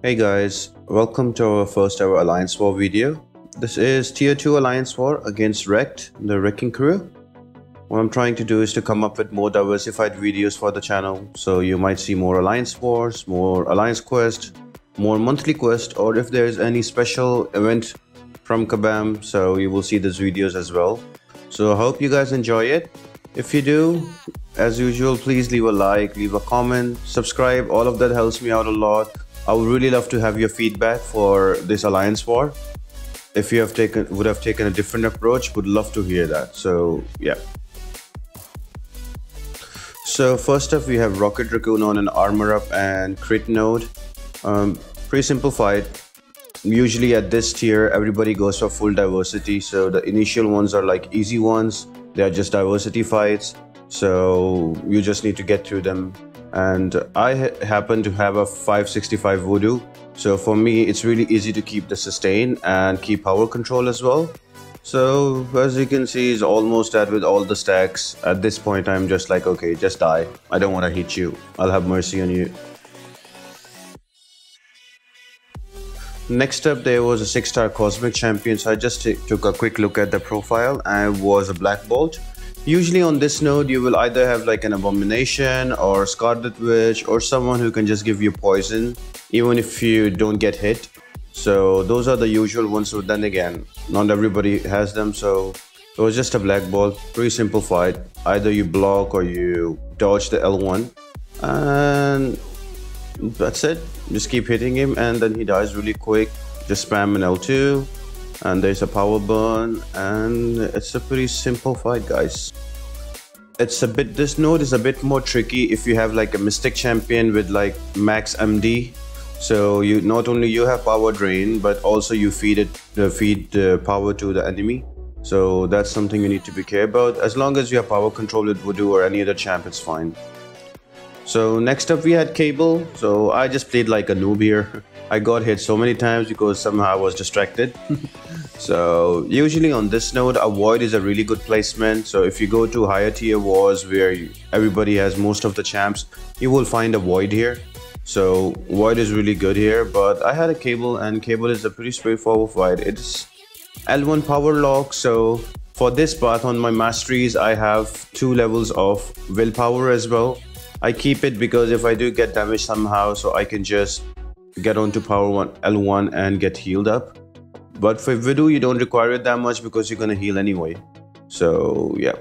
Hey guys, welcome to our first ever Alliance War video. This is Tier 2 Alliance War against Rekt, the Wrecking Crew. What I'm trying to do is to come up with more diversified videos for the channel. So you might see more Alliance Wars, more Alliance Quest, more monthly quest, or if there's any special event from Kabam, so you will see these videos as well. So I hope you guys enjoy it. If you do, as usual, please leave a like, leave a comment, subscribe. All of that helps me out a lot. I would really love to have your feedback for this Alliance War. If you would have taken a different approach, would love to hear that. So yeah. So first up, we have Rocket Racoon on an armor up and crit node. Pretty simple fight. Usually at this tier, everybody goes for full diversity. So the initial ones are like easy ones. They are just diversity fights. So you just need to get through them. And I happen to have a 565 voodoo. So for me, it's really easy to keep the sustain and keep power control as well. So as you can see, it's almost at with all the stacks. At this point, I'm just like, okay, just die. I don't want to hit you. I'll have mercy on you. Next up, there was a 6-star Cosmic Champion. So I just took a quick look at the profile and it was a Blackbolt. Usually on this node, you will either have like an Abomination or Scarlet Witch or someone who can just give you poison even if you don't get hit. So those are the usual ones. So then again, not everybody has them. So it was just a Blackbolt, pretty simple fight. Either you block or you dodge the L1 and that's it. Just keep hitting him and then he dies really quick. Just spam an L2. And there's a power burn and it's a pretty simple fight, guys. This node is a bit more tricky if you have like a Mystic Champion with like max MD. So you not only you have power drain, but also you feed power to the enemy. So that's something you need to be careful about. As long as you have power control with Voodoo or any other champ, it's fine. So next up we had Cable. So I just played like a noob here. I got hit so many times because somehow I was distracted. So usually on this node, a Void is a really good placement. So if you go to higher tier wars where everybody has most of the champs, you will find a Void here. So Void is really good here, but I had a Cable and Cable is a pretty straightforward fight. It's L1 power lock. So for this path on my masteries, I have 2 levels of willpower as well. I keep it because if I do get damaged somehow, so I can just get onto power L1 and get healed up. But for Voodoo, you don't require it that much because you're gonna heal anyway. So yeah.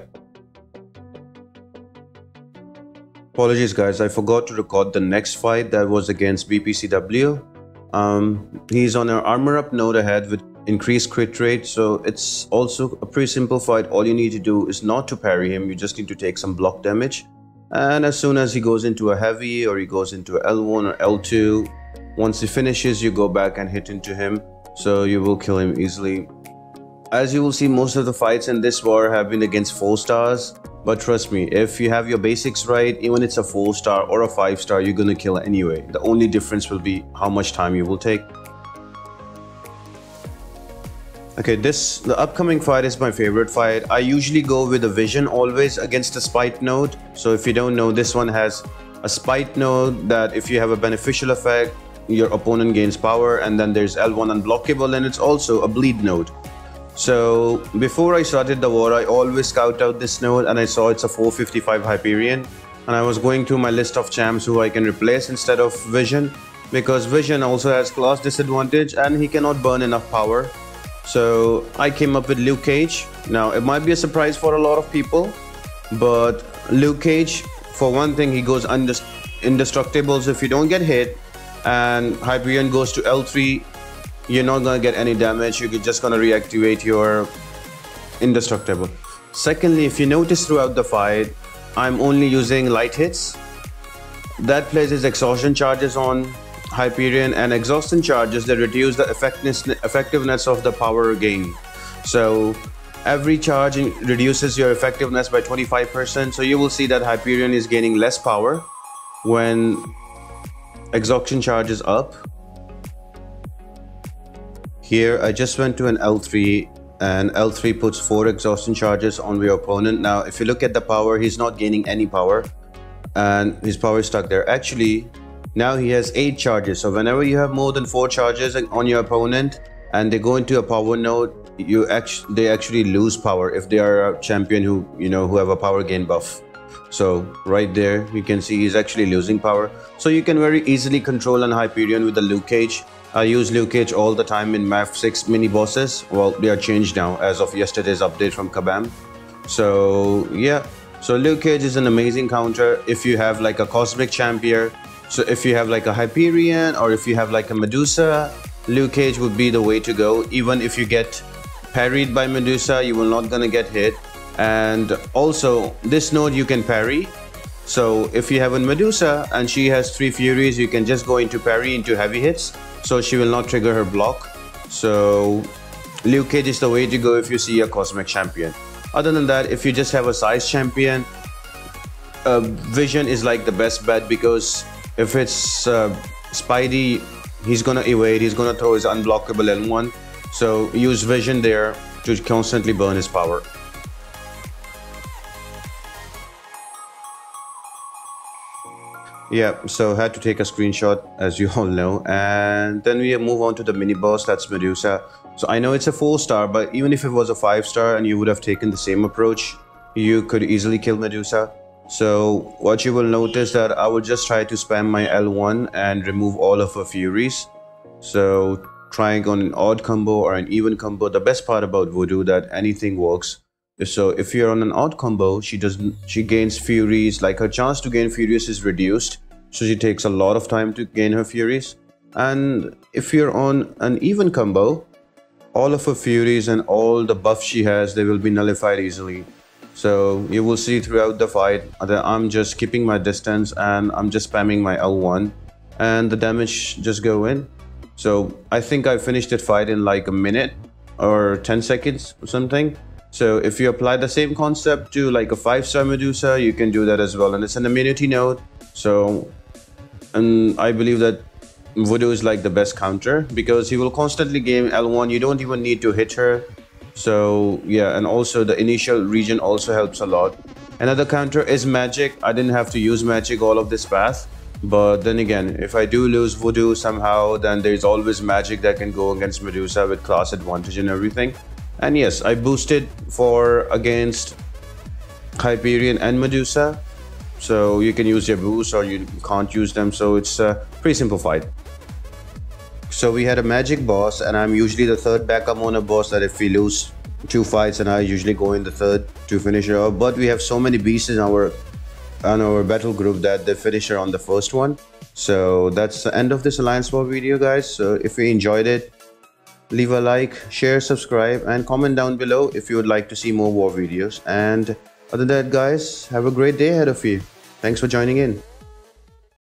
Apologies guys, I forgot to record the next fight that was against BPCW. He's on an armor up node ahead with increased crit rate. So it's also a pretty simple fight. All you need to do is not to parry him. You just need to take some block damage. And as soon as he goes into a heavy or he goes into a L1 or L2, once he finishes, you go back and hit into him. So you will kill him easily. As you will see, most of the fights in this war have been against 4 stars. But trust me, if you have your basics right, even it's a 4-star or a 5-star, you're gonna kill anyway. The only difference will be how much time you will take. Okay, the upcoming fight is my favorite fight. I usually go with a Vision always against a Spite node. So if you don't know, this one has a Spite node that if you have a beneficial effect, your opponent gains power, and then there's L1 Unblockable, and it's also a bleed node. So before I started the war, I always scout out this node and I saw it's a 455 Hyperion, and I was going through my list of champs who I can replace instead of Vision, because Vision also has class disadvantage and he cannot burn enough power. So I came up with Luke Cage. Now it might be a surprise for a lot of people, but Luke Cage, for one thing, he goes indestructible. So if you don't get hit and Hyperion goes to L3, you're not gonna get any damage. You're just gonna reactivate your indestructible. Secondly, if you notice throughout the fight, I'm only using light hits. That places exhaustion charges on Hyperion, and exhaustion charges that reduce the effectiveness of the power gain. So every charge reduces your effectiveness by 25%. So you will see that Hyperion is gaining less power when exhaustion charge is up. Here I just went to an L3 and L3 puts 4 exhaustion charges on your opponent. Now if you look at the power, he's not gaining any power and his power is stuck there. Actually, Now he has 8 charges. So whenever you have more than 4 charges on your opponent and they go into a power node, they actually lose power if they are a champion who have a power gain buff. So right there you can see he's actually losing power. So you can very easily control an Hyperion with the Luke Cage. I use Luke Cage all the time in MAF 6 mini bosses. Well, they are changed now as of yesterday's update from Kabam. So yeah, so Luke Cage is an amazing counter if you have like a Cosmic Champion. So if you have like a Hyperion or if you have like a Medusa, Luke Cage would be the way to go. Even if you get parried by Medusa, you will not gonna get hit. And also this node you can parry. So if you have a Medusa and she has 3 Furies, you can just go into parry into heavy hits, so she will not trigger her block. So Luke Cage is the way to go if you see a Cosmic Champion. Other than that, if you just have a size champion, Vision is like the best bet, because if it's Spidey, he's gonna evade, he's gonna throw his unblockable L1. So use Vision there to constantly burn his power. Yeah, so had to take a screenshot, as you all know, and then we move on to the mini boss, that's Medusa. So I know it's a 4-star, but even if it was a 5-star and you would have taken the same approach, you could easily kill Medusa. So what you will notice that I will just try to spam my L1 and remove all of her Furies. So trying on an odd combo or an even combo, the best part about Voodoo that anything works. So if you're on an odd combo, she gains Furies, like her chance to gain Furies is reduced, so she takes a lot of time to gain her Furies. And if you're on an even combo, all of her Furies and all the buffs she has, they will be nullified easily. So you will see throughout the fight that I'm just keeping my distance and I'm just spamming my L1 and the damage just go in. So I think I finished that fight in like a minute or 10 seconds or something. So if you apply the same concept to like a 5-star Medusa, you can do that as well. And it's an immunity node. So, and I believe that Voodoo is like the best counter, because he will constantly gain L1. You don't even need to hit her. So yeah, and also the initial region also helps a lot. Another counter is magic. I didn't have to use magic all of this path. But then again, if I do lose Voodoo somehow, then there's always magic that can go against Medusa with class advantage and everything. And yes, I boosted for against Hyperion and Medusa. So you can use your boost or you can't use them. So it's a pretty simple fight. So we had a magic boss, and I'm usually the 3rd backup on a boss, that if we lose 2 fights, and I usually go in the 3rd to finish her off. But we have so many beasts in our battle group that they finish her on the 1st one. So that's the end of this Alliance War video, guys. So if you enjoyed it, leave a like, share, subscribe, and comment down below if you would like to see more war videos. And other than that, guys, have a great day ahead of you. Thanks for joining in.